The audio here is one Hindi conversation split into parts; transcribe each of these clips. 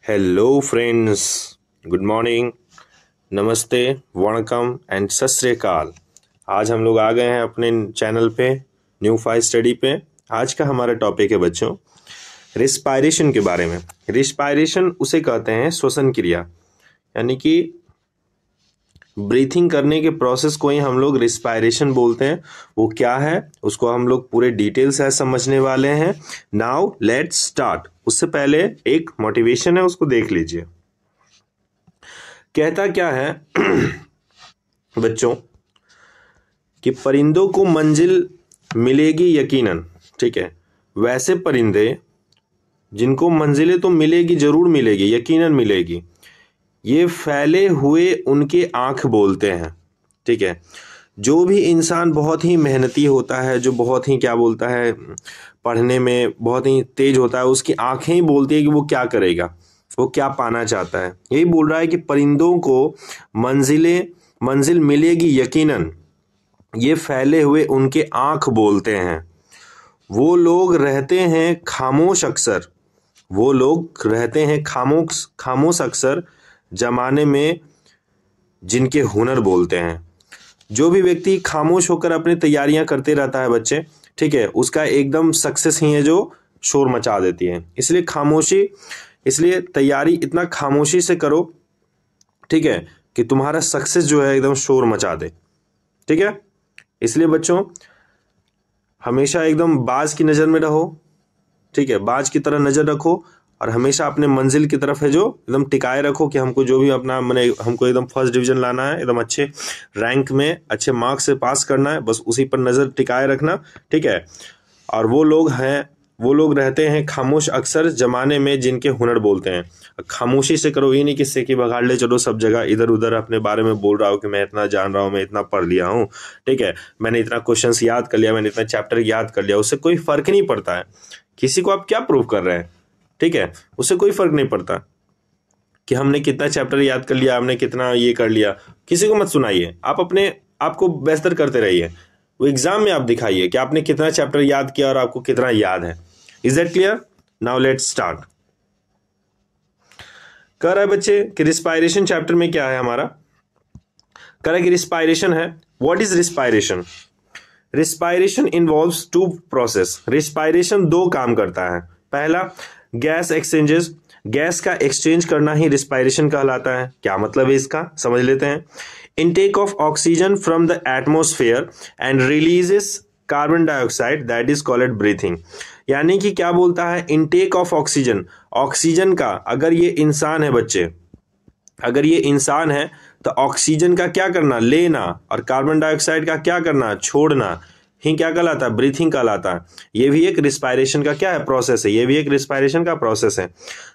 हेलो फ्रेंड्स, गुड मॉर्निंग, नमस्ते, वणकम एंड सत श्री अकाल। आज हम लोग आ गए हैं अपने चैनल पे न्यू 5 स्टडी पे। आज का हमारा टॉपिक है बच्चों रिस्पायरेशन के बारे में। रिस्पायरेशन उसे कहते हैं श्वसन क्रिया, यानी कि ब्रीथिंग करने के प्रोसेस को ही हम लोग रिस्पायरेशन बोलते हैं। वो क्या है उसको हम लोग पूरे डिटेल से समझने वाले हैं। Now let's start. उससे पहले एक मोटिवेशन है, उसको देख लीजिए। कहता क्या है बच्चों कि परिंदों को मंजिल मिलेगी यकीनन। ठीक है, वैसे परिंदे जिनको मंजिलें तो मिलेगी, जरूर मिलेगी, यकीनन मिलेगी, ये फैले हुए उनके आंख बोलते हैं। ठीक है, जो भी इंसान बहुत ही मेहनती होता है, जो बहुत ही क्या बोलता है, पढ़ने में बहुत ही तेज होता है, उसकी आंखें ही बोलती है कि वो क्या करेगा, वो क्या पाना चाहता है। यही बोल रहा है कि परिंदों को मंजिल मिलेगी यकीनन, ये फैले हुए उनके आंख बोलते हैं। वो लोग रहते हैं खामोश अक्सर, वो लोग रहते हैं खामोश अक्सर जमाने में जिनके हुनर बोलते हैं। जो भी व्यक्ति खामोश होकर अपनी तैयारियां करते रहता है बच्चे, ठीक है, उसका एकदम सक्सेस ही है जो शोर मचा देती है। इसलिए तैयारी इतना खामोशी से करो, ठीक है, कि तुम्हारा सक्सेस जो है एकदम शोर मचा दे। ठीक है, इसलिए बच्चों हमेशा एकदम बाज की नज़र में रहो। ठीक है, बाज की तरह नज़र रखो और हमेशा अपने मंजिल की तरफ है जो एकदम टिकाए रखो कि हमको जो भी अपना हमको एकदम फर्स्ट डिवीजन लाना है, एकदम अच्छे रैंक में अच्छे मार्क्स से पास करना है, बस उसी पर नज़र टिकाए रखना। ठीक है, और वो लोग रहते हैं खामोश अक्सर जमाने में जिनके हुनर बोलते हैं। खामोशी से करो, ये नहीं किससे कि बघाड़ ले चलो सब जगह, इधर उधर अपने बारे में बोल रहा हो कि मैं इतना जान रहा हूँ, मैं इतना पढ़ लिया हूँ, ठीक है, मैंने इतना क्वेश्चंस याद कर लिया, मैंने इतना चैप्टर याद कर लिया। उससे कोई फर्क नहीं पड़ता है। किसी को आप क्या प्रूव कर रहे हैं, ठीक है, उससे कोई फर्क नहीं पड़ता कि हमने कितना चैप्टर याद कर लिया, हमने कितना ये कर लिया। किसी को मत सुनाइए, आप अपने आपको बेहतर करते रहिए। वो एग्जाम में आप दिखाइए कि आपने कितना चैप्टर याद किया और आपको कितना याद है। Is that clear? Now let's start. कह रहा है बच्चे कि रिस्पायरेशन चैप्टर में क्या है हमारा, कह रहा है कि रिस्पायरेशन है। What is respiration? Respiration involves two process. Respiration दो काम करता है। पहला, गैस एक्सचेंजेस, गैस का एक्सचेंज करना ही रिस्पायरेशन कहलाता है। क्या मतलब है इसका, समझ लेते हैं। Intake of oxygen from the atmosphere and releases carbon dioxide, that is called breathing. यानी कि क्या बोलता है, इनटेक ऑफ ऑक्सीजन, ऑक्सीजन का, अगर ये इंसान है बच्चे, अगर ये इंसान है तो ऑक्सीजन का क्या करना, लेना, और कार्बन डाइऑक्साइड का क्या करना, छोड़ना, ही क्या कहलाता है, ब्रीथिंग कहलाता है। ये भी एक रिस्पायरेशन का क्या है, प्रोसेस है। ये भी एक रिस्पायरेशन का प्रोसेस है।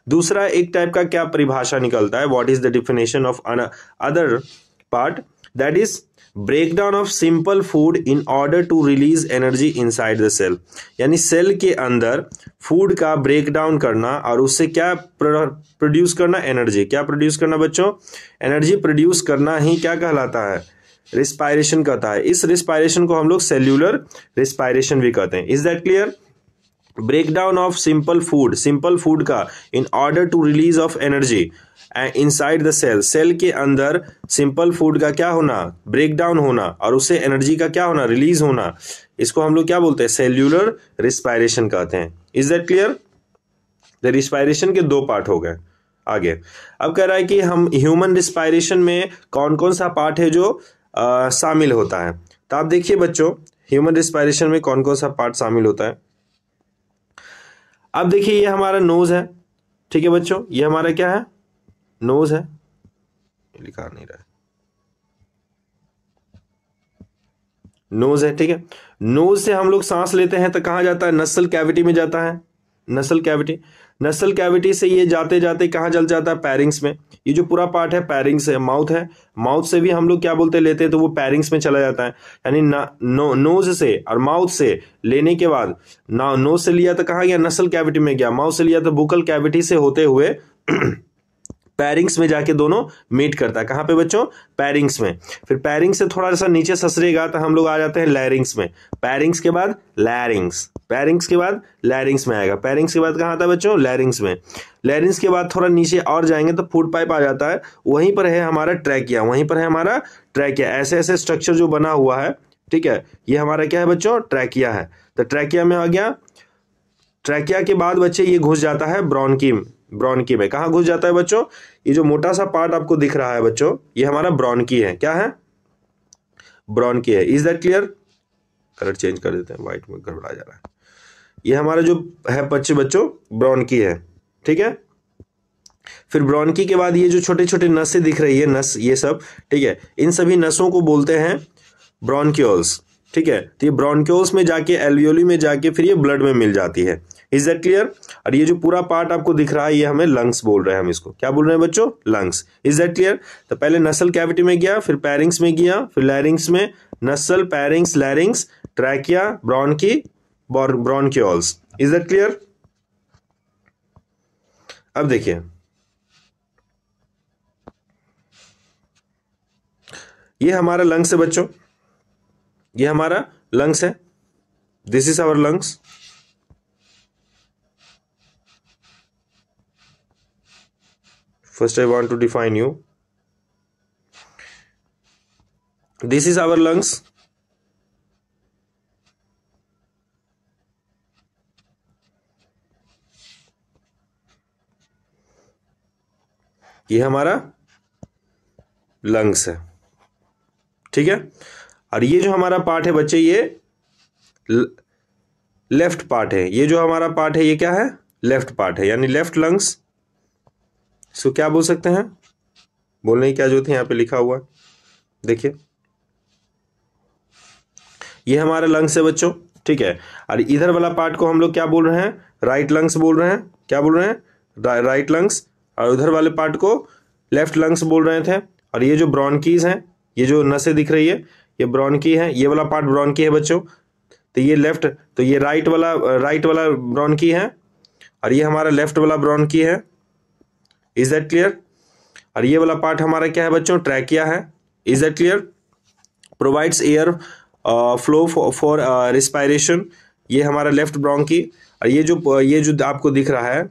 दूसरा एक टाइप का क्या परिभाषा निकलता है, what is the definition of other part, that is breakdown of simple food in order to release energy inside the cell. यानी सेल के अंदर फूड का ब्रेकडाउन करना और उससे क्या प्रोड्यूस करना, एनर्जी। क्या प्रोड्यूस करना बच्चों, एनर्जी प्रोड्यूस करना ही क्या कहलाता है, रिस्पायरेशन कहता है। इस रिस्पायरेशन को हम लोग सेल्यूलर रिस्पायरेशन भी कहते हैं। Is that clear? Breakdown of simple food का in order to release of energy inside the cell, cell के अंदर सिंपल फूड का क्या होना, ब्रेकडाउन होना, और उससे एनर्जी का क्या होना, रिलीज होना, इसको हम लोग क्या बोलते हैं, सेल्यूलर रिस्पायरेशन कहते हैं। Is that clear? The respiration के दो पार्ट हो गए। आगे अब कह रहा है कि हम ह्यूमन रिस्पायरेशन में कौन कौन सा पार्ट है जो शामिल होता है। तो आप देखिए बच्चों, ह्यूमन रिस्पायरेशन में कौन कौन सा पार्ट शामिल होता है। अब देखिए ये हमारा नोज है, ठीक है बच्चों, ये हमारा क्या है, नोज है, लिखा नहीं रहा है, नोज है, ठीक है। नोज से हम लोग सांस लेते हैं तो कहां जाता है, नसल कैविटी में जाता है, नसल कैविटी से ये जाते जाते कहां चल जाता है, पैरिंग्स में। ये जो पूरा पार्ट है पैरिंग्स है, माउथ है, माउथ से भी हम लोग क्या बोलते लेते हैं तो वो पैरिंग्स में चला जाता है। यानी नोज से और माउथ से लेने के बाद, नोज से लिया तो कहां गया, नसल कैविटी में गया, माउथ से लिया तो बुकल कैविटी से होते हुए पैरिंग्स में जाके दोनों मीट करता है। कहां पे बच्चों, पैरिंग्स में। फिर पैरिंग्स से थोड़ा सा नीचे ससरेगा तो हम लोग आ जाते हैं लैरिंग्स में। पैरिंग्स के बाद लैरिंग्स, पैरिंग्स के बाद लैरिंग्स में आएगा। पैरिंग्स के बाद कहाँ आता है बच्चों? लैरिंग्स में। लैरिंग्स के बाद थोड़ा नीचे और जाएंगे तो फूड पाइप आ जाता है, वहीं पर है हमारा ट्रैकिया, वहीं पर है हमारा ट्रैकिया। ऐसे ऐसे स्ट्रक्चर जो बना हुआ है, ठीक है, ये हमारा क्या है बच्चों? ट्रैकिया है। तो ट्रैकिया में आ गया। ट्रैकिया के बाद बच्चे ये घुस जाता है ब्रोंकी में। कहाँ घुस जाता है बच्चों? ये जो मोटा सा पार्ट आपको दिख रहा है बच्चों, ये हमारा ब्रोंकी है। क्या है? ब्रोंकी है। Is that clear? Colour change कर देते हैं, व्हाइट में गड़बड़ा जा रहा है। ये हमारा जो है बच्चों ब्रोंकी है, ठीक है। फिर ब्रोंकी के बाद ये जो छोटे छोटे नसें दिख रही है, नस, ये सब, ठीक है, इन सभी नसों को बोलते हैं ब्रोंक्यूल्स, ठीक है। तो ये ब्रोंक्यूल्स में जाके, एल्वियोली में जाके फिर ये ब्लड में मिल जाती है। Is that clear? और ये जो पूरा पार्ट आपको दिख रहा है, ये हमें लंग्स बोल रहे हैं। हम इसको क्या बोल रहे हैं बच्चों? लंग्स। Is that clear? तो पहले नसल कैविटी में गया, फिर पैरिंग्स में गया, फिर लैरिंग्स में, नसल, पैरिंग्स, लैरिंग्स, trachea, bronchi, bronchioles. Is that clear? अब देखिए, ये हमारा लंग्स है बच्चों, ये हमारा लंग्स है। This is our lungs. First I want to define you. This is our lungs. ये हमारा लंग्स है, ठीक है। और ये जो हमारा पार्ट है बच्चे, ये लेफ्ट पार्ट है। ये जो हमारा पार्ट है, ये क्या है? लेफ्ट पार्ट है, यानी लेफ्ट लंग्स। इसको क्या बोल सकते हैं? बोलने की क्या जरूरत है, यहां पे लिखा हुआ है, देखिए, ये हमारा लंग्स है बच्चों, ठीक है। और इधर वाला पार्ट को हम लोग क्या बोल रहे हैं? राइट लंग्स बोल रहे हैं। क्या बोल रहे हैं? Right lungs. और उधर वाले पार्ट को लेफ्ट लंग्स बोल रहे थे। और ये जो ब्रोंकीज हैं, ये जो नसें दिख रही है, ये ब्रोंकी है। ये वाला पार्ट ब्रोंकी है बच्चों। तो ये लेफ्ट, तो ये राइट वाला ब्रोंकी है, और ये हमारा लेफ्ट वाला ब्रोंकी है। Is that clear? और ये वाला पार्ट हमारा क्या है बच्चों? ट्रैकिया है। Is that clear? Provides air flow for respiration. ये हमारा लेफ्ट ब्रोंकी। और ये जो आपको दिख रहा है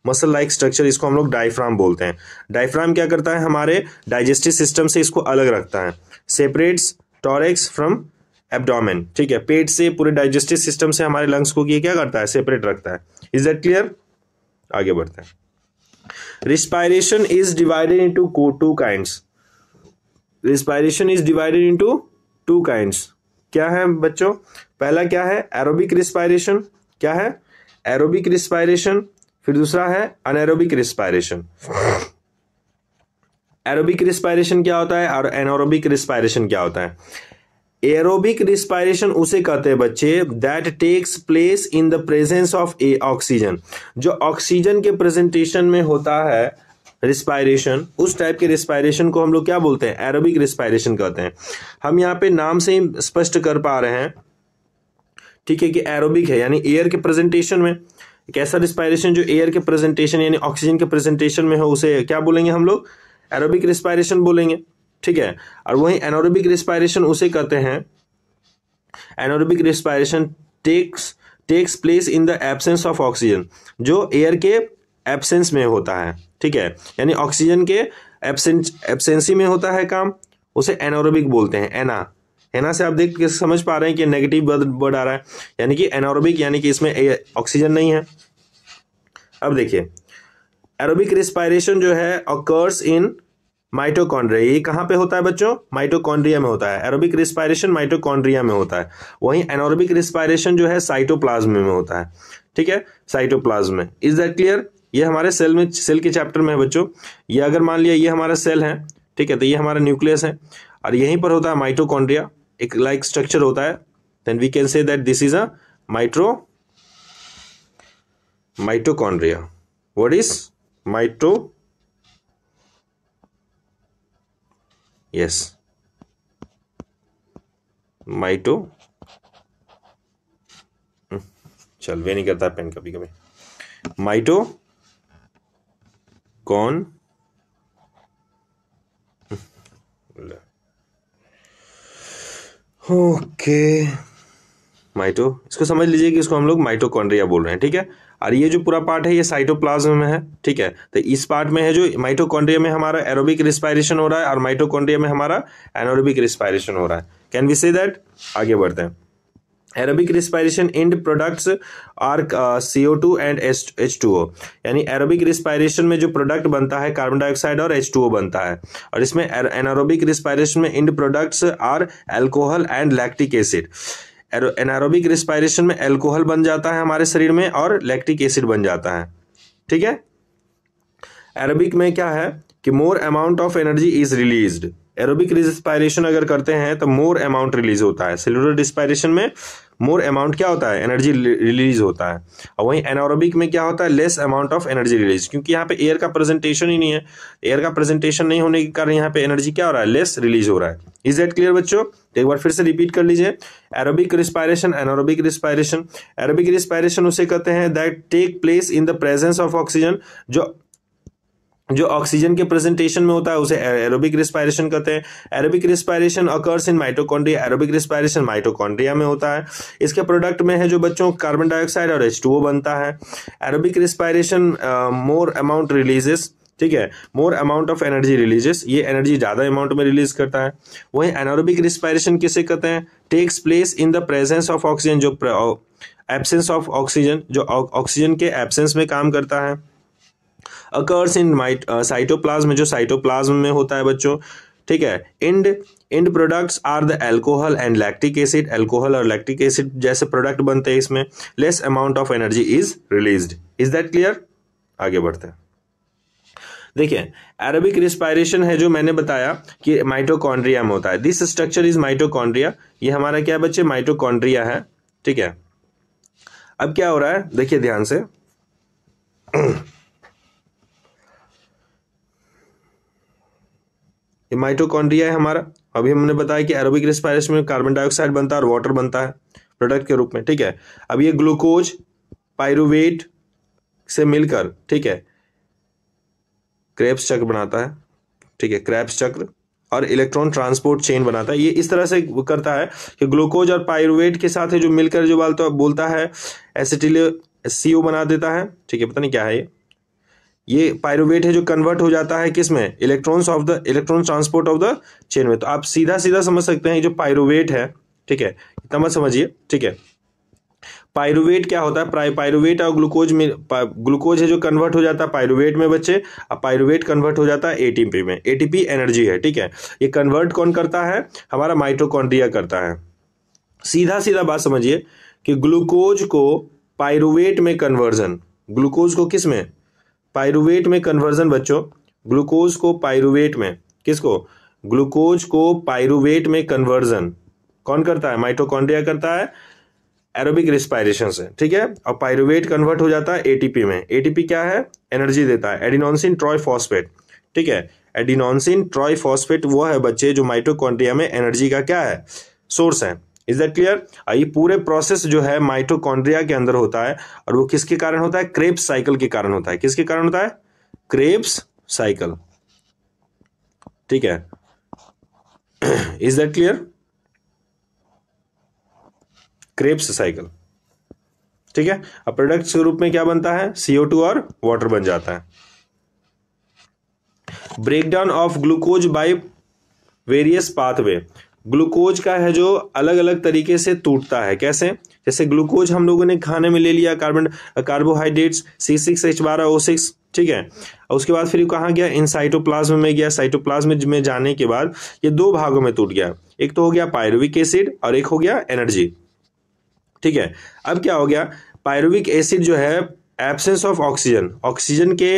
मसल लाइक स्ट्रक्चर, इसको हम लोग डायफ्राम बोलते हैं। डायफ्राम क्या करता है? हमारे डाइजेस्टिव सिस्टम से इसको अलग रखता है। सेपरेट्स टॉरेक्स फ्रॉम एब्डोमेन, ठीक है। पेट से, पूरे डाइजेस्टिव सिस्टम से हमारे लंग्स को ये क्या करता है? सेपरेट रखता है। Is that clear? आगे बढ़ते हैं। Respiration is divided into two kinds. Respiration is divided into two kinds. क्या है बच्चों? पहला क्या है? Aerobic respiration. क्या है? Aerobic respiration. फिर दूसरा है अनएरोबिक रिस्पायरेशन। एरोबिक रिस्पायरेशन क्या होता है और एनारोबिक रिस्पायरेशन क्या होता है? एरोबिक रिस्पायरेशन उसे कहते हैं बच्चे that takes place in the presence of a oxygen. जो ऑक्सीजन के प्रेजेंटेशन में होता है रिस्पायरेशन, उस टाइप के रिस्पायरेशन को हम लोग क्या बोलते हैं? एरोबिक रिस्पायरेशन कहते हैं। हम यहाँ पे नाम से ही स्पष्ट कर पा रहे हैं, ठीक है, कि एरोबिक है यानी एयर के प्रेजेंटेशन में। एक ऐसा रिस्पायरेशन जो एयर के प्रेजेंटेशन यानी ऑक्सीजन के प्रेजेंटेशन में हो, उसे क्या बोलेंगे हम लोग? एरोबिक रिस्पायरेशन बोलेंगे, ठीक है। और वहीं एनारोबिक रिस्पायरेशन उसे कहते हैं, anaerobic respiration takes place in the absence of oxygen, जो एयर के एब्सेंस में होता है, ठीक है, यानी ऑक्सीजन के एब्सेंसी में होता है काम, उसे एनारोबिक बोलते हैं। एना से आप देख के समझ पा रहे हैं कि नेगेटिव वर्ड आ रहा है, यानी कि एनारोबिक, यानी कि इसमें ऑक्सीजन नहीं है। अब देखिए, एरोबिक रिस्पायरेशन जो है ऑकर्स इन माइटोकॉन्ड्रिया। ये कहाँ पे होता है बच्चों? माइटोकॉन्ड्रिया में होता है। एरोबिक रिस्पायरेशन माइटोकॉन्ड्रिया में होता है। वहीं एनारोबिक रिस्पायरेशन जो है साइटोप्लाज्म में होता है, ठीक है, साइटोप्लाज्म में। Is that clear? ये हमारे सेल के चैप्टर में है बच्चों। ये अगर मान लिया ये हमारा सेल है, ठीक है, तो ये हमारा न्यूक्लियस है और यहीं पर होता है माइटोकॉन्ड्रिया, एक लाइक स्ट्रक्चर होता है। Then we can say that this is a mitochondria. What is mito चल वे नहीं करता पेन कभी कभी। माइटो कौन ओके इसको समझ लीजिए कि इसको हम लोग माइटोकॉन्ड्रिया बोल रहे हैं, ठीक है। और ये जो पूरा पार्ट है ये साइटोप्लाज्म में है, ठीक है। तो इस पार्ट में है जो माइटोकॉन्ड्रिया में हमारा एरोबिक रिस्पायरेशन हो रहा है और माइटोकॉन्ड्रिया में हमारा एनारोबिक रिस्पायरेशन हो रहा है। Can we say that? आगे बढ़ते हैं। Aerobic respiration end products are CO2 and H2O, यानी एरोबिक रिस्पायरेशन में जो प्रोडक्ट बनता है कार्बन डाइऑक्साइड और H2O बनता है, और इसमें एनारोबिक रिस्पायरेशन में end products are alcohol and lactic acid. Anaerobic respiration में अल्कोहल बन जाता है हमारे शरीर में और लैक्टिक एसिड बन जाता है, ठीक है। एरोबिक में क्या है कि मोर amount of energy is released. Aerobic respiration अगर करते हैं तो मोर अमाउंट रिलीज होता है। सेलुलर रिस्पायरेशन में मोर अमाउंट क्या होता है? एनर्जी रिलीज होता है। और वहीं एनारोबिक में क्या होता है? Less amount of energy release, क्योंकि यहाँ पे एयर का प्रेजेंटेशन ही नहीं है। एयर का प्रेजेंटेशन नहीं होने के कारण यहाँ पे एनर्जी क्या हो रहा है? लेस रिलीज हो रहा है। इज दैट क्लियर बच्चों? एक बार फिर से रिपीट कर लीजिए। Aerobic respiration, anaerobic respiration. Aerobic respiration उसे कहते हैं that take place in the presence of oxygen, जो ऑक्सीजन के प्रेजेंटेशन में होता है उसे एरोबिक रिस्पायरेशन कहते हैं। Aerobic respiration occurs in mitochondria. Aerobic respiration mitochondria में होता है। इसके प्रोडक्ट में है जो बच्चों कार्बन डाइऑक्साइड और H2O बनता है। Aerobic respiration more amount releases, ठीक है, more amount of energy releases, ये एनर्जी ज्यादा अमाउंट में रिलीज करता है। वहीं एनारोबिक रिस्पायरेशन किसे कहते हैं? Takes place in the presence of oxygen, जो एब्सेंस ऑफ ऑक्सीजन, जो ऑक्सीजन के एब्सेंस में काम करता है। अकर्स इन साइटोप्लाज्म, जो साइटोप्लाज्म में होता है बच्चों, ठीक है। End products are the alcohol and lactic acid. Alcohol और लैक्टिक एसिड जैसे प्रोडक्ट बनते हैं इसमें। Less amount of energy is released. Is that clear? आगे बढ़ते हैं। देखिए, एरोबिक रिस्पायरेशन है जो मैंने बताया कि माइटोकॉन्ड्रिया में होता है। This structure is mitochondria. ये हमारा क्या है बच्चे? माइटोकॉन्ड्रिया है, ठीक है। अब क्या हो रहा है देखिए ध्यान से। ये माइटोकॉन्ड्रिया है हमारा। अभी हमने बताया कि एरोबिक रिस्पायरेशन में कार्बन डाइऑक्साइड बनता है और वाटर बनता है प्रोडक्ट के रूप में, ठीक है। अब ये ग्लूकोज पाइरुवेट से मिलकर, ठीक है, क्रेब्स चक्र बनाता है, ठीक है, क्रेब्स चक्र, और इलेक्ट्रॉन ट्रांसपोर्ट चेन बनाता है। ये इस तरह से करता है कि ग्लूकोज और पाइरुवेट के साथ है जो मिलकर जो बोलता है एसिटिल CO बना देता है, ठीक है। पता नहीं क्या है ये पाइरुवेट है जो कन्वर्ट हो जाता है किसमें? Electron transport of the chain में। तो आप सीधा सीधा समझ सकते हैं जो पाइरुवेट है, ठीक है, इतना मत समझिए, ठीक है। पाइरुवेट क्या होता है? पाइरुवेट और ग्लूकोज में, ग्लूकोज है जो कन्वर्ट हो जाता है पाइरुवेट में बच्चे, अब पाइरुवेट कन्वर्ट हो जाता है ATP में। ATP एनर्जी है, ठीक है। ये कन्वर्ट कौन करता है? हमारा माइटोकॉन्ड्रिया करता है। सीधा सीधा बात समझिए कि ग्लूकोज को पाइरुवेट में कन्वर्जन, ग्लूकोज को किस में? पाइरुवेट में कन्वर्जन बच्चों। ग्लूकोज को पाइरुवेट में, किसको? ग्लूकोज को पाइरुवेट में कन्वर्जन कौन करता है? माइटोकॉन्ड्रिया करता है एरोबिक रिस्पायरेशन से, ठीक है। और पाइरुवेट कन्वर्ट हो जाता है ATP में। ATP क्या है? एनर्जी देता है, एडिनोसिन ट्राइफॉस्फेट, ठीक है। एडिनोसिन ट्राइफॉस्फेट वो है बच्चे जो माइटोकॉन्ड्रिया में एनर्जी का क्या है? सोर्स है। Is that clear? ये पूरे प्रोसेस जो है माइटोकॉन्ड्रिया के अंदर होता है, और वो किसके कारण होता है? क्रेब्स साइकिल के कारण होता है। किसके कारण होता है? क्रेब्स साइकिल, ठीक है। Is that clear? Krebs cycle, ठीक है। अब प्रोडक्ट्स के रूप में क्या बनता है? CO2 और वाटर बन जाता है। Breakdown of glucose by various pathway. Glucose का है जो अलग अलग तरीके से टूटता है। कैसे? जैसे ग्लूकोज हम लोगों ने खाने में ले लिया, कार्बोहाइड्रेट्स C6H12O6, ठीक है। और उसके बाद फिर कहाँ गया? इन साइटोप्लाज्म में गया। साइटोप्लाज्म में जाने के बाद ये दो भागों में टूट गया। एक तो हो गया पायरुविक एसिड और एक हो गया एनर्जी, ठीक है। अब क्या हो गया? पायरुविक एसिड जो है एब्सेंस ऑफ ऑक्सीजन, ऑक्सीजन के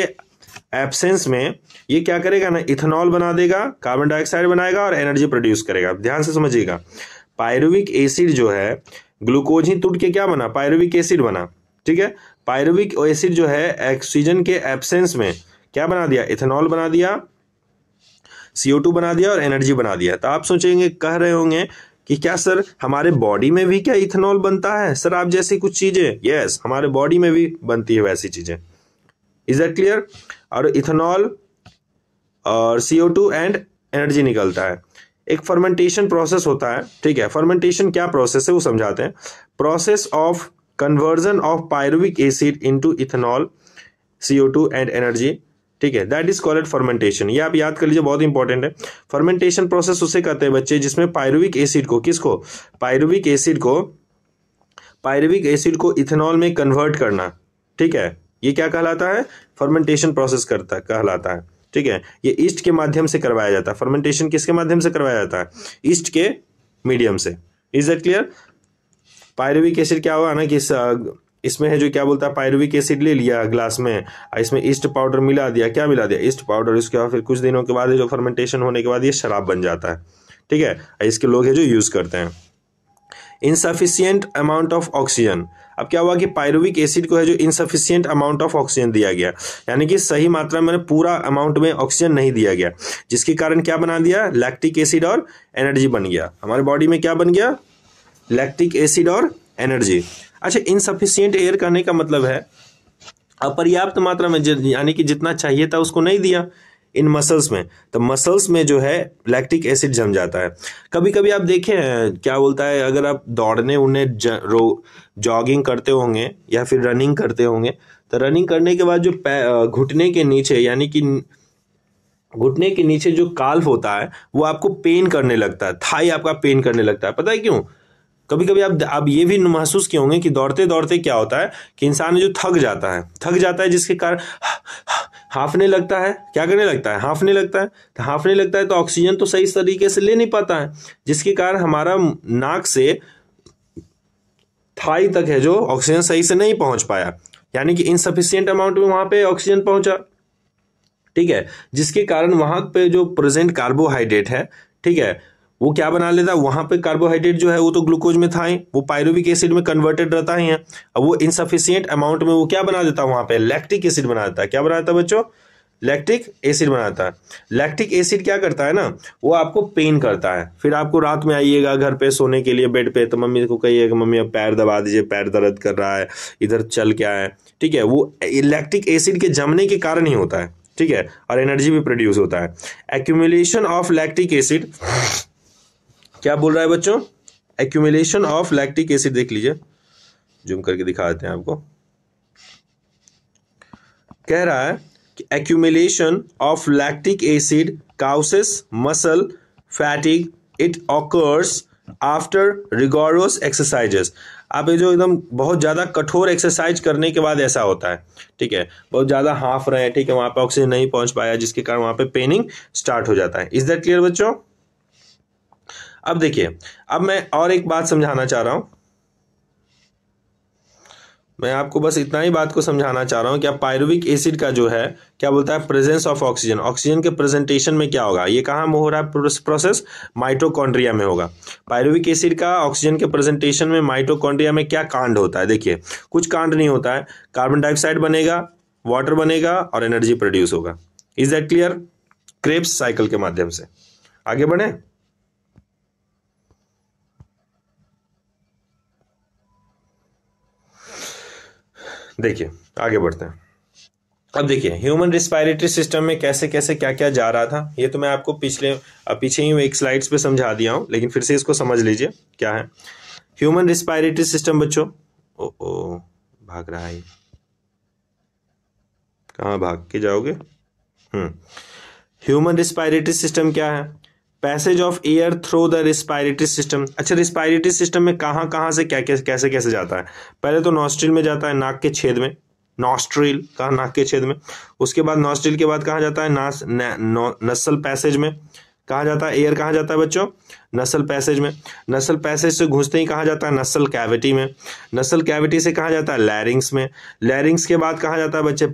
एब्सेंस में ये क्या करेगा ना? इथेनॉल बना देगा, कार्बन डाइऑक्साइड बनाएगा और एनर्जी प्रोड्यूस करेगा। ध्यान से समझिएगा, पायरुविक एसिड जो है ग्लूकोज ही टूट के क्या बना? पायरुविक एसिड बना, ठीक है। पायरुविक एसिड जो है ऑक्सीजन के एब्सेंस में क्या बना दिया? इथेनॉल बना दिया, CO2 बना दिया और एनर्जी बना दिया। तो आप सोचेंगे, कह रहे होंगे कि क्या सर हमारे बॉडी में भी क्या इथेनॉल बनता है सर आप जैसी कुछ चीजें? यस, हमारे बॉडी में भी बनती है वैसी चीजें। Is that clear? और इथेनॉल और CO2 एंड एनर्जी निकलता है। एक फर्मेंटेशन प्रोसेस होता है, ठीक है। फर्मेंटेशन क्या प्रोसेस है वो समझाते हैं। Process of conversion of pyruvic acid into ethanol, CO2 and energy, ठीक है, दैट इज कॉल्ड फर्मेंटेशन। ये आप याद कर लीजिए, बहुत इंपॉर्टेंट है। फर्मेंटेशन प्रोसेस उसे कहते हैं बच्चे जिसमें पायरुविक एसिड को, किसको, पायरुविक एसिड को इथेनॉल में कन्वर्ट करना, ठीक है, ये क्या कहलाता है, फर्मेंटेशन प्रोसेस कहलाता है, ठीक है। ये ईस्ट के माध्यम से करवाया जाता है। फर्मेंटेशन किसके माध्यम से करवाया जाता है, ईस्ट के मीडियम से। Is that clear. Pyruvic acid क्या हुआ ना कि इसमें है जो क्या बोलता है, पायरुविक एसिड ले लिया ग्लास में, इसमें ईस्ट पाउडर मिला दिया, क्या मिला दिया, ईस्ट पाउडर। इसके बाद फिर कुछ दिनों के बाद जो फर्मेंटेशन होने के बाद ये शराब बन जाता है, ठीक है। इसके लोग है जो यूज करते हैं। इनसफिशियंट अमाउंट ऑफ ऑक्सीजन, अब क्या हुआ कि पायरुविक एसिड को है जो इनसफिशियंट अमाउंट ऑफ ऑक्सीजन दिया गया, यानी कि सही मात्रा में पूरा अमाउंट में ऑक्सीजन नहीं दिया गया, जिसके कारण क्या बना दिया, लैक्टिक एसिड और एनर्जी बन गया। हमारे बॉडी में क्या बन गया, लैक्टिक एसिड और एनर्जी। अच्छा, इनसफिशियंट एयर कहने का मतलब है अपर्याप्त मात्रा में, यानी कि जितना चाहिए था उसको नहीं दिया इन मसल्स में, तो मसल्स में जो है लैक्टिक एसिड जम जाता है। कभी कभी आप देखें क्या बोलता है, अगर आप दौड़ने उन्हें जॉगिंग करते होंगे या फिर रनिंग करते होंगे, तो रनिंग करने के बाद जो घुटने के नीचे, यानी कि घुटने के नीचे जो काल्फ होता है वो आपको पेन करने लगता है, थाई आपका पेन करने लगता है। पता है क्यों? कभी कभी आप ये भी महसूस किए होंगे कि दौड़ते दौड़ते क्या होता है कि इंसान जो थक जाता है जिसके कारण हांफने लगता है। क्या करने लगता है? हांफने लगता है। तो हांफने लगता है तो ऑक्सीजन तो सही तरीके से ले नहीं पाता है, जिसके कारण हमारा नाक से थाई तक है जो ऑक्सीजन सही से नहीं पहुंच पाया, यानी कि इनसफिशियंट अमाउंट में वहां पे ऑक्सीजन पहुंचा, ठीक है, जिसके कारण वहां पे जो प्रेजेंट कार्बोहाइड्रेट है, ठीक है, वो क्या बना लेता है, वहां पे कार्बोहाइड्रेट जो है वो तो ग्लूकोज में था ही, वो पायरुविक एसिड में कन्वर्टेड रहता ही है। अब वो इनसफिशियंट अमाउंट में वो क्या बना देता है, वहां पे लैक्टिक एसिड बना देता है। क्या बनाता है बच्चों? लैक्टिक एसिड बनाता है। लैक्टिक एसिड क्या करता है ना, वो आपको पेन करता है। फिर आपको रात में आइएगा घर पे सोने के लिए बेड पे, तो मम्मी को कहिएगा मम्मी अब पैर दबा दीजिए, पैर दर्द कर रहा है, इधर चल क्या है, ठीक है, वो लैक्टिक एसिड के जमने के कारण ही होता है, ठीक है, और एनर्जी भी प्रोड्यूस होता है। एक्यूमुलेशन ऑफ लैक्टिक एसिड, क्या बोल रहा है बच्चों? एक्यूमुलेशन ऑफ लैक्टिक एसिड, देख लीजिए, जूम करके दिखा देते हैं आपको। कह रहा है कि accumulation of lactic acid causes muscle fatigue, it occurs after rigorous exercises. आप ये जो एकदम बहुत ज्यादा कठोर एक्सरसाइज करने के बाद ऐसा होता है, ठीक है, बहुत ज्यादा हाफ रहे हैं, ठीक है, वहां पे ऑक्सीजन नहीं पहुंच पाया, जिसके कारण वहां पे पेनिंग स्टार्ट हो जाता है। इज दैट क्लियर बच्चों? अब देखिए, अब मैं और एक बात समझाना चाह रहा हूं, मैं आपको बस इतना ही बात को समझाना चाह रहा हूं कि आप पायरुविक एसिड का जो है क्या बोलता है, प्रेजेंस ऑफ ऑक्सीजन, ऑक्सीजन के प्रेजेंटेशन में क्या होगा, ये कहां हो रहा है प्रोसेस? माइटोकॉन्ड्रिया में होगा। पायरुविक एसिड का ऑक्सीजन के प्रेजेंटेशन में माइटोकॉन्ड्रिया में क्या कांड होता है? देखिए, कुछ कांड नहीं होता है, कार्बन डाइऑक्साइड बनेगा, वाटर बनेगा और एनर्जी प्रोड्यूस होगा। Is that clear? Krebs cycle के माध्यम से। आगे बढ़े। देखिए आगे बढ़ते हैं। अब देखिए ह्यूमन रिस्पायरेटरी सिस्टम में कैसे कैसे क्या क्या जा रहा था, ये तो मैं आपको पीछे ही एक स्लाइड्स पे समझा दिया हूं, लेकिन फिर से इसको समझ लीजिए क्या है ह्यूमन रिस्पायरेटरी सिस्टम बच्चों। ओ भाग रहा है, कहाँ भाग के जाओगे? ह्यूमन रिस्पायरेटरी सिस्टम क्या है? Passage of air through the respiratory system. अच्छा, रिस्पायरेटरी सिस्टम में कहाँ कहाँ से क्या कैसे कैसे जाता है? पहले तो नॉस्ट्रिल में जाता है, नाक के छेद में, नॉस्ट्रिल का नाक के छेद में। उसके बाद नॉस्ट्रिल के बाद कहाँ जाता है? नसल पैसेज में। कहाँ जाता है एयर? कहाँ जाता है बच्चों? नसल पैसेज में। नसल पैसेज से घुसते ही कहाँ जाता है? नसल कैविटी में। नसल कैविटी से कहाँ जाता है? लैरिंग्स में। लैरिंग्स के बाद कहाँ जाता है बच्चे?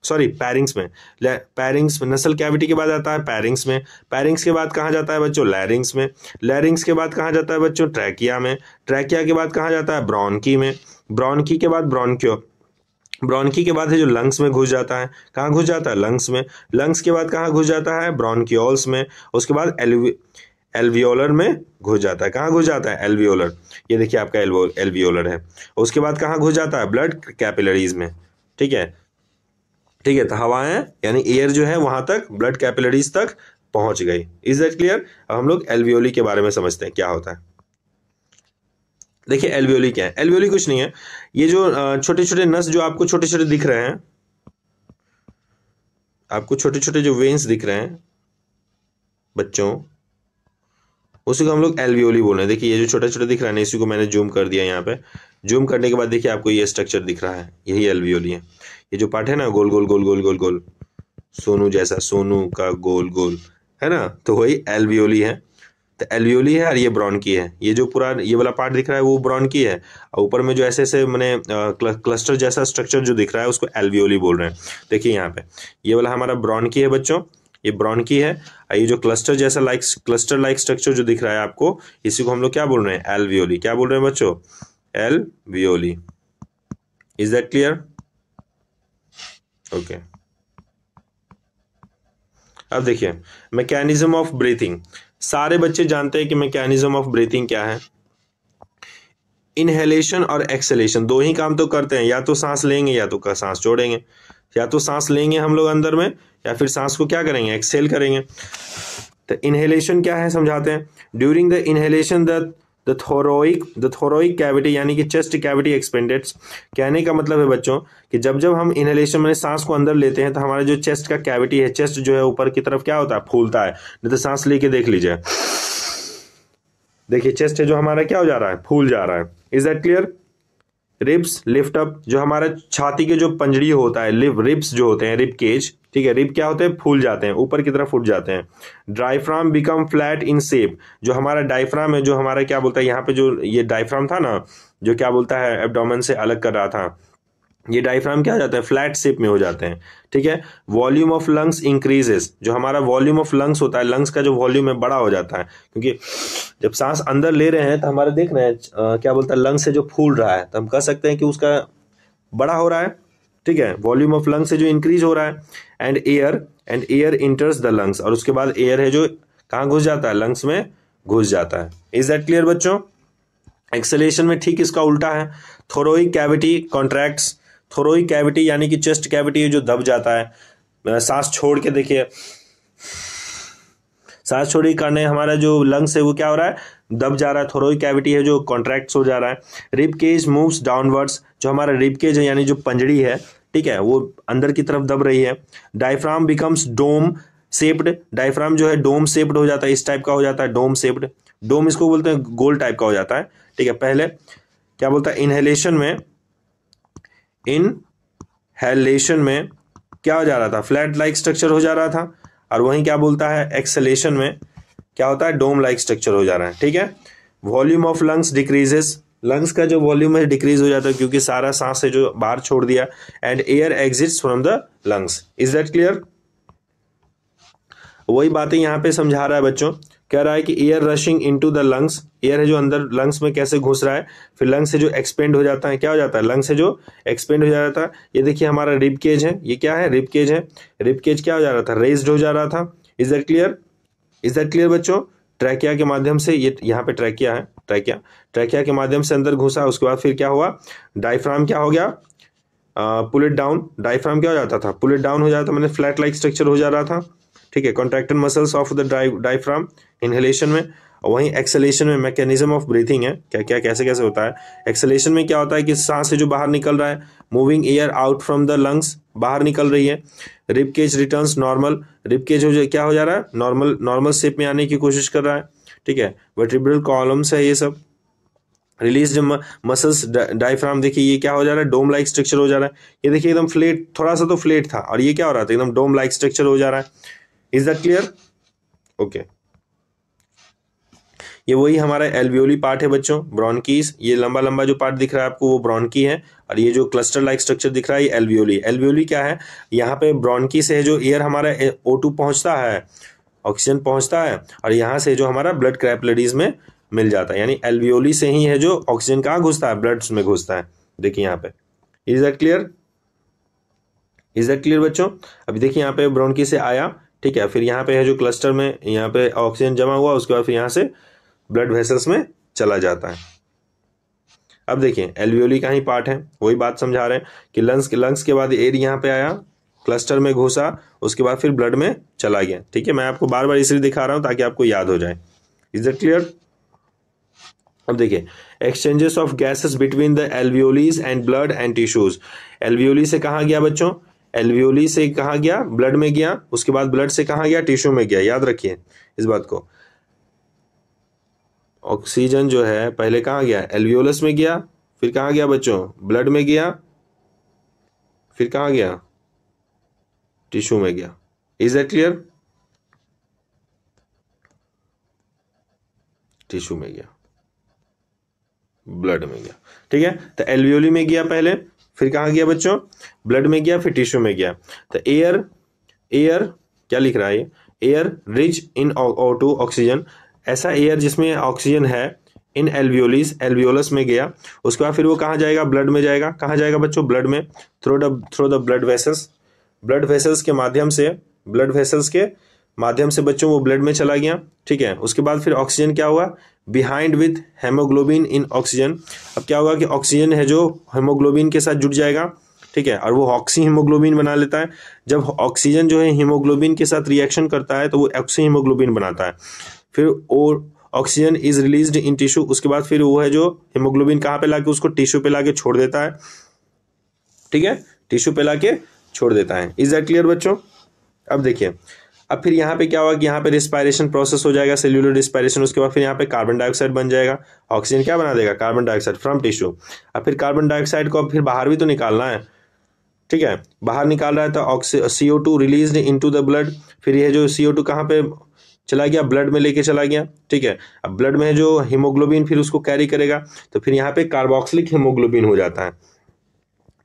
पैरिंग्स में। पैरिंग्स में, नसल कैविटी के बाद आता है पैरिंग्स में। पैरिंग्स के बाद कहाँ जाता है बच्चों? लैरिंग्स में। लैरिंग्स के बाद कहाँ जाता है बच्चों? ट्रैकिया में। ट्रैकिया के बाद कहाँ जाता है? ब्रोंकी में। ब्रोंकी के बाद ब्रोंकियो। ब्रोंकी के बाद है जो लंग्स में घुस जाता है। कहाँ घुस जाता है? लंग्स में। लंग्स के बाद कहाँ घुस जाता है? ब्रोंकियोल्स में। उसके बाद एल्वियोलर में घुस जाता है। कहाँ घुस जाता है? एल्वियोलर। ये देखिए आपका एल्वियोलर है। उसके बाद कहाँ घुस जाता है? ब्लड कैपिलरीज में। ठीक है, ठीक है, तो हवाएं यानी एयर जो है वहां तक ब्लड कैपिलरीज तक पहुंच गई। Is that clear? अब हम लोग एल्वियोली के बारे में समझते हैं क्या होता है। देखिए एल्वियोली क्या है, एल्वियोली कुछ नहीं है, ये जो छोटे छोटे नस जो आपको छोटे छोटे दिख रहे हैं, आपको छोटे छोटे जो वेन्स दिख रहे हैं बच्चों, उसी को हम लोग एल्वियोली बोल रहे हैं। देखिए ये जो छोटे छोटे दिख रहा है ना, इसी को मैंने जूम कर दिया यहाँ पे। जूम करने के बाद देखिए आपको ये स्ट्रक्चर दिख रहा है, यही एल्वियोली है। ये जो पार्ट है ना गोल गोल गोल गोल गोल गोल, सोनू जैसा, सोनू का गोल गोल, है ना, तो वही एल्वियोली है। तो एल्वियोली है और ये ब्रोंकी है। ये जो पूरा ये वाला पार्ट दिख रहा है वो ब्रोंकी है, और ऊपर में जो ऐसे ऐसे मैंने क्लस्टर जैसा स्ट्रक्चर जो दिख रहा है उसको एल्वियोली बोल रहे हैं। देखिए यहाँ पे ये वाला हमारा ब्रोंकी है बच्चों, ये ब्रोंकी है। और ये जो क्लस्टर जैसा क्लस्टर लाइक स्ट्रक्चर जो दिख रहा है आपको, इसी को हम लोग क्या बोल रहे हैं, एल्वियोली। क्या बोल रहे हैं बच्चों, alveoli. Is that clear? Okay. अब देखिए मैकेनिज्म ऑफ ब्रीथिंग, सारे बच्चे जानते हैं कि मैकेनिज्म ऑफ ब्रीथिंग क्या है। इनहेलेशन और एक्सहेलेशन दो ही काम तो करते हैं, या तो सांस लेंगे या तो सांस छोड़ेंगे। या तो सांस लेंगे हम लोग अंदर में, या फिर सांस को क्या करेंगे, एक्सहेल करेंगे। तो इनहेलेशन क्या है समझाते हैं। During the inhalation the thoracic cavity यानी कि चेस्ट कैविटी एक्सपेंडेड्स। कहने का मतलब है बच्चों कि जब जब हम इनहेलेशन में सांस को अंदर लेते हैं तो हमारा जो चेस्ट का कैविटी है, चेस्ट जो है ऊपर की तरफ क्या होता है, फूलता है। नहीं तो सांस लेके देख लीजिए, देखिए चेस्ट है जो हमारा क्या हो जा रहा है, फूल जा रहा है। Is that clear? Ribs lift up, जो हमारा छाती के जो पंजड़ी होता है, रिब्स जो होते हैं, रिब केज, ठीक है, रिब क्या होते हैं, फूल जाते हैं, ऊपर की तरफ उठ जाते हैं। Diaphragm become flat in shape, जो हमारा डायफ्राम है, जो हमारा क्या बोलता है, यहाँ पे जो ये डायफ्राम था ना, जो क्या बोलता है एब्डोमेन से अलग कर रहा था, ये डायफ्राम क्या हो जाता है, फ्लैट शेप में हो जाते हैं। ठीक है। वॉल्यूम ऑफ लंग्स इंक्रीजेस, जो हमारा वॉल्यूम ऑफ लंग्स होता है, लंग्स का जो वॉल्यूम है बड़ा हो जाता है, क्योंकि जब सांस अंदर ले रहे हैं तो हमारे देख रहे हैं क्या बोलता है, लंग्स से जो फूल रहा है, तो हम कह सकते हैं कि उसका बड़ा हो रहा है। ठीक है, वॉल्यूम ऑफ लंग्स से जो इंक्रीज हो रहा है। एंड एयर इंटर्स द लंग्स, और उसके बाद एयर है जो कहाँ घुस जाता है, लंग्स में घुस जाता है। इज दैट क्लियर बच्चों? एक्सेलेशन में ठीक इसका उल्टा है, थोरोइक कैविटी कॉन्ट्रैक्ट्स। थोरोइक कैविटी यानी कि चेस्ट कैविटी जो दब जाता है। सांस छोड़ के देखिए, सांस छोड़ी करने हमारा जो लंग्स है वो क्या हो रहा है, दब जा रहा है। थोरोइक कैविटी है जो कॉन्ट्रैक्ट्स हो जा रहा है। रिब केज मूव्स डाउनवर्ड्स, जो हमारा रिब केज है यानी जो पंजड़ी है, ठीक है, वो अंदर की तरफ दब रही है। Diaphragm becomes dome shaped, diaphragm जो है डोम शेप्ड हो जाता है, इस टाइप का हो जाता है, डोम शेप्ड। डोम इसको बोलते हैं, गोल टाइप का हो जाता है। ठीक है, पहले क्या बोलता है, इनहेलेशन में क्या हो जा रहा था, फ्लैट लाइक स्ट्रक्चर हो जा रहा था, और वहीं क्या बोलता है, एक्सहेलेशन में क्या होता है, डोम लाइक स्ट्रक्चर हो जा रहा है। ठीक है। Volume of lungs decreases, lungs का जो वॉल्यूम है डिक्रीज हो जाता है क्योंकि सारा सांस है जो बाहर छोड़ दिया। And air exits from the lungs. Is that clear? वही बातें यहाँ पे समझा रहा है बच्चों, कह रहा है कि air rushing into the lungs, air है जो अंदर लंग्स में कैसे घुस रहा है, फिर लंग्स से जो एक्सपेंड हो जाता है, क्या हो जाता है, लंग्स से जो एक्सपेंड हो जाता है। ये देखिए हमारा रिब केज है, ये क्या है, रिब केज है। रिब केज क्या हो जा रहा था, रेज्ड हो जा रहा था। Is that clear? Is that clear बच्चों? ट्रैकिया के माध्यम से, ये यहाँ पे ट्रैकिया है, ट्रैकिया के माध्यम से अंदर घुसा, उसके बाद फिर क्या हुआ, डायफ्राम क्या हो गया, पुल इट डाउन। डायफ्राम क्या हो जाता था, पुल इट डाउन हो जाता, मैंने फ्लैट लाइक स्ट्रक्चर हो जा रहा था। ठीक है, contracted muscles of the diaphragm inhalation में। और वहीं एक्सहेलेशन में मैकेनिज्म ऑफ ब्रीथिंग है, क्या क्या कैसे कैसे होता है। एक्सहेलेशन में क्या होता है कि सांस से जो बाहर निकल रहा है, moving air out from the lungs, बाहर निकल रही है। Rib cage returns normal, rib cage क्या हो जा रहा है, नॉर्मल शेप में आने की कोशिश कर रहा है। ठीक है, वर्टिब्रल कॉलम्स है ये सब। रिलीज मसल्स डायफ्राम, देखिए ये क्या हो जा रहा है, डोम लाइक स्ट्रक्चर हो जा रहा है। ये देखिए एकदम फ्लेट, थोड़ा सा तो फ्लेट था, और ये क्या हो रहा था, एकदम डोम लाइक स्ट्रक्चर हो जा रहा है। Is that clear? ओके। ये वही हमारा एल्वियोली पार्ट है बच्चों, ब्रोंकीज। ये लंबा लंबा जो पार्ट दिख रहा है आपको वो ब्रोंकी है, और ये जो क्लस्टर लाइक स्ट्रक्चर दिख रहा है ये एल्वियोली। एल्वियोली क्या है, यहाँ पे ब्रोंकी से है जो एयर हमारा O2 पहुंचता है, ऑक्सीजन पहुंचता है, और यहाँ से जो हमारा ब्लड कैपिलरीज में मिल जाता है, यानी एल्वियोली से ही है जो ऑक्सीजन कहाँ घुसता है, ब्लड में घुसता है। देखिए यहाँ पे। Is that clear? Is that clear बच्चों? अभी देखिए यहाँ पे ब्रोंकी से आया, ठीक है, फिर यहाँ पे है जो क्लस्टर में यहाँ पे ऑक्सीजन जमा हुआ, उसके बाद फिर यहाँ से ब्लड वेसल्स में चला जाता है। अब देखिए एल्वियोली का ही पार्ट है, वही बात समझा रहे हैं कि लंग्स के बाद एयर यहाँ पे आया, क्लस्टर में घुसा, उसके बाद फिर ब्लड में चला गया। ठीक है, मैं आपको बार बार इसलिए दिखा रहा हूं ताकि आपको याद हो जाए। Is that clear? अब देखिए, exchanges of gases between the alveolis and blood and tissues. Alveoli से कहाँ गया बच्चों? एल्वियोली से कहाँ गया? ब्लड में गया। उसके बाद ब्लड से कहाँ गया? टिश्यू में गया। याद रखिए इस बात को। ऑक्सीजन जो है पहले कहाँ गया? एल्वियोलस में गया, फिर कहाँ गया बच्चों? ब्लड में गया, फिर कहाँ गया? टिश्यू में गया। Is that clear? टिश्यू में गया, ब्लड में गया। ठीक है, तो एल्वियोली में गया पहले, फिर कहाँ गया बच्चों? ब्लड में गया, फिर टिश्यू में गया। तो एयर, एयर क्या लिख रहा है ये? Air rich in O2 oxygen, ऐसा एयर जिसमें ऑक्सीजन है, इन एल्वियोलिस, एल्वियोलस में गया। उसके बाद फिर वो कहाँ जाएगा? ब्लड में जाएगा। कहाँ जाएगा बच्चों? ब्लड में। Through the blood vessels, blood vessels के माध्यम से, ब्लड वेसल्स के माध्यम से बच्चों वो ब्लड में चला गया। ठीक है, उसके बाद फिर ऑक्सीजन क्या हुआ? Behind with haemoglobin in oxygen. अब क्या होगा कि ऑक्सीजन है जो हेमोग्लोबिन के साथ जुड़ जाएगा। ठीक है, और वो ऑक्सी हीमोग्लोबिन बना लेता है। जब ऑक्सीजन जो है हीमोग्लोबिन के साथ रिएक्शन करता है तो वो ऑक्सी हीमोग्लोबिन बनाता है। फिर वो oxygen is released in tissue. उसके बाद फिर वो है जो हीमोग्लोबिन कहाँ पे लाके उसको टिश्यू पे लाके छोड़ देता है। ठीक है, टिश्यू पे लाके छोड़ देता है। इज दैट क्लियर बच्चों? अब देखिए, अब फिर यहाँ पे क्या होगा कि यहाँ पे रिस्पायरेशन प्रोसेस हो जाएगा, सेल्यूलर रिस्पायरेशन। उसके बाद फिर यहाँ पे कार्बन डाइऑक्साइड बन जाएगा। ऑक्सीजन क्या बना देगा? Carbon dioxide from tissue. अब फिर कार्बन डाइऑक्साइड को अब फिर बाहर भी तो निकालना है। ठीक है, बाहर निकाल रहा है तो CO2 released into the blood. फिर ये जो CO2 कहाँ पे चला गया? ब्लड में लेके चला गया। ठीक है, अब ब्लड में जो हीमोग्लोबिन फिर उसको कैरी करेगा, तो फिर यहाँ पे कार्बोक्सिलिक हीमोग्लोबिन हो जाता है।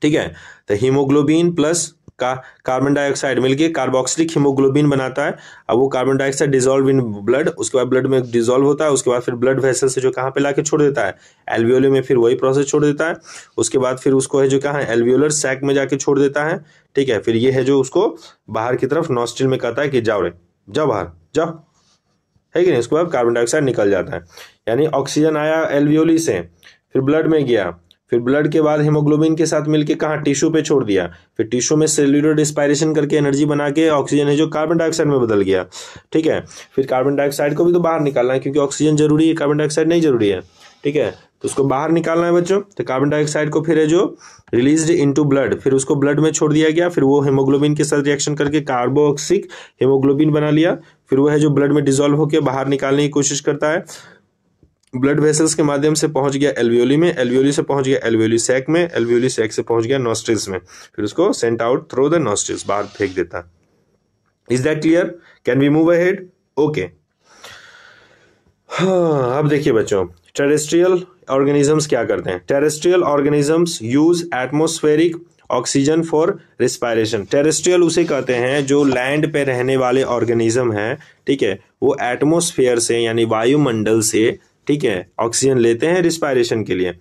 ठीक है, तो हीमोग्लोबिन प्लस का कार्बन डाइऑक्साइड मिलके कार्बोक्सिलिक हीमोग्लोबिन बनाता है। अब वो carbon dioxide dissolve in blood, उसके बाद ब्लड में डिसॉल्व होता है। उसके बाद फिर ब्लड वेसल से जो कहाँ पे लाके छोड़ देता है? एल्वियोली में। फिर वही प्रोसेस छोड़ देता है। उसके बाद फिर उसको है जो कहाँ है? एल्वियोलर सैक में जाके छोड़ देता है। ठीक है, फिर ये है जो उसको बाहर की तरफ नॉस्ट्रिल में कहता है कि जाओ रे, जाओ बाहर जाओ, है कि नहीं? उसके बाद कार्बन डाइऑक्साइड निकल जाता है। यानी ऑक्सीजन आया एल्वियोली से, फिर ब्लड में गया, फिर ब्लड के बाद हीमोग्लोबिन के साथ मिलके कहाँ? टिश्यू पे छोड़ दिया। फिर टिश्यू में सेल्यूलर रिस्पायरेशन करके एनर्जी बना के ऑक्सीजन है जो कार्बन डाइऑक्साइड में बदल गया। ठीक है, फिर कार्बन डाइऑक्साइड को भी तो बाहर निकालना है क्योंकि ऑक्सीजन जरूरी है, कार्बन डाइऑक्साइड नहीं जरूरी है। ठीक है, तो उसको बाहर निकालना है बच्चों। तो कार्बन डाइऑक्साइड को फिर है जो रिलीज्ड इनटू ब्लड, फिर उसको ब्लड में छोड़ दिया गया। फिर वो हीमोग्लोबिन के साथ रिएक्शन करके कार्बोक्सिक हीमोग्लोबिन बना लिया। फिर वो है जो ब्लड में डिसॉल्व होकर बाहर निकालने की कोशिश करता है। ब्लड वेसल्स के माध्यम से पहुंच गया एल्वियोली में, एल्वियोली से पहुंच गया एल्वियोली सैक में, एल्वियोली सैक से पहुंच गया नॉस्ट्रिल्स में। फिर उसको sent out through the nostrils, बाहर फेंक देता। Is that clear? Can we move ahead? Okay. हाँ, अब देखिए बच्चों, टेरेस्ट्रियल ऑर्गेनिजम्स क्या करते हैं? Terrestrial organisms use atmospheric oxygen for respiration. Terrestrial उसे कहते हैं जो लैंड पे रहने वाले ऑर्गेनिज्म हैं। ठीक है, वो एटमोस्फेयर से यानी वायुमंडल से, ठीक है, ऑक्सीजन लेते हैं रिस्पायरेशन के लिए।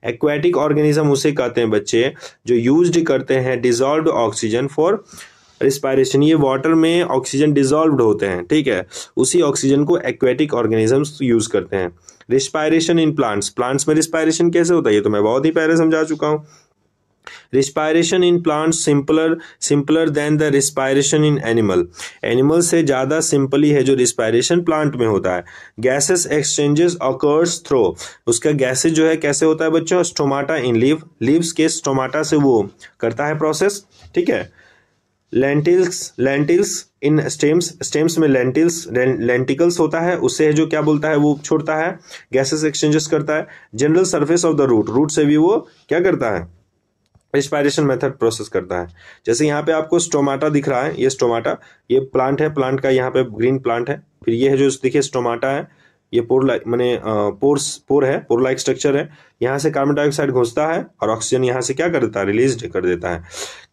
एक्वेटिक ऑर्गेनिज्म उसे कहते हैं बच्चे जो यूज्ड करते हैं डिसॉल्व्ड ऑक्सीजन फॉर रिस्पायरेशन। ये वाटर में ऑक्सीजन डिसॉल्व्ड होते हैं। ठीक है, उसी ऑक्सीजन को एक्वेटिक ऑर्गेनिजम्स यूज करते हैं। रिस्पायरेशन इन प्लांट्स, प्लांट्स में रिस्पायरेशन कैसे होता है ये तो मैं बहुत ही पहले समझा चुका हूँ। Respiration in plants simpler than the respiration in animal. Animal से ज़्यादा सिंपली है जो रिस्पायरेशन प्लांट में होता है। गैसेस एक्सचेंजेस ऑकर्स थ्रो, उसका गैसेस जो है कैसे होता है बच्चों? स्टोमाटा इन लीव्स के स्टोमाटा से वो करता है प्रोसेस। ठीक है, लेंटिल्स इन स्टेम्स में लेंटिकल्स होता है, उससे जो क्या बोलता है वो छोड़ता है, गैसेस एक्सचेंजेस करता है। General surface of the root से भी वो क्या करता है? रिस्पायरेशन मेथड प्रोसेस करता है। जैसे यहाँ पे आपको स्टोमाटा दिख रहा है, ये स्टोमाटा, ये प्लांट है, प्लांट का यहाँ पे ग्रीन प्लांट है। फिर ये है जो देखिए स्टोमाटा है, ये पोर है, पोर लाइक स्ट्रक्चर है। यहाँ से कार्बन डाइऑक्साइड घुसता है और ऑक्सीजन यहाँ से क्या कर देता है? रिलीज कर देता है।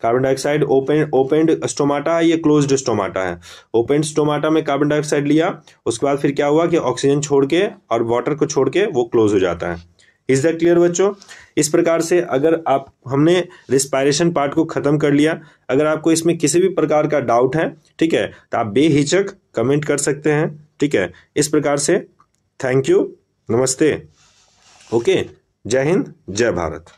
कार्बन डाइऑक्साइड ओपेंड स्टोमाटा है, ये क्लोज्ड स्टोमाटा है। ओपेंड स्टोमाटा में कार्बन डाइऑक्साइड लिया, उसके बाद फिर क्या हुआ कि ऑक्सीजन छोड़ के और वाटर को छोड़ के वो क्लोज हो जाता है। इज दैट क्लियर बच्चों? इस प्रकार से अगर हमने रिस्पायरेशन पार्ट को खत्म कर लिया। अगर आपको इसमें किसी भी प्रकार का डाउट है, ठीक है, तो आप बेहिचक कमेंट कर सकते हैं। ठीक है, इस प्रकार से थैंक यू, नमस्ते, ओके, जय हिंद, जय भारत।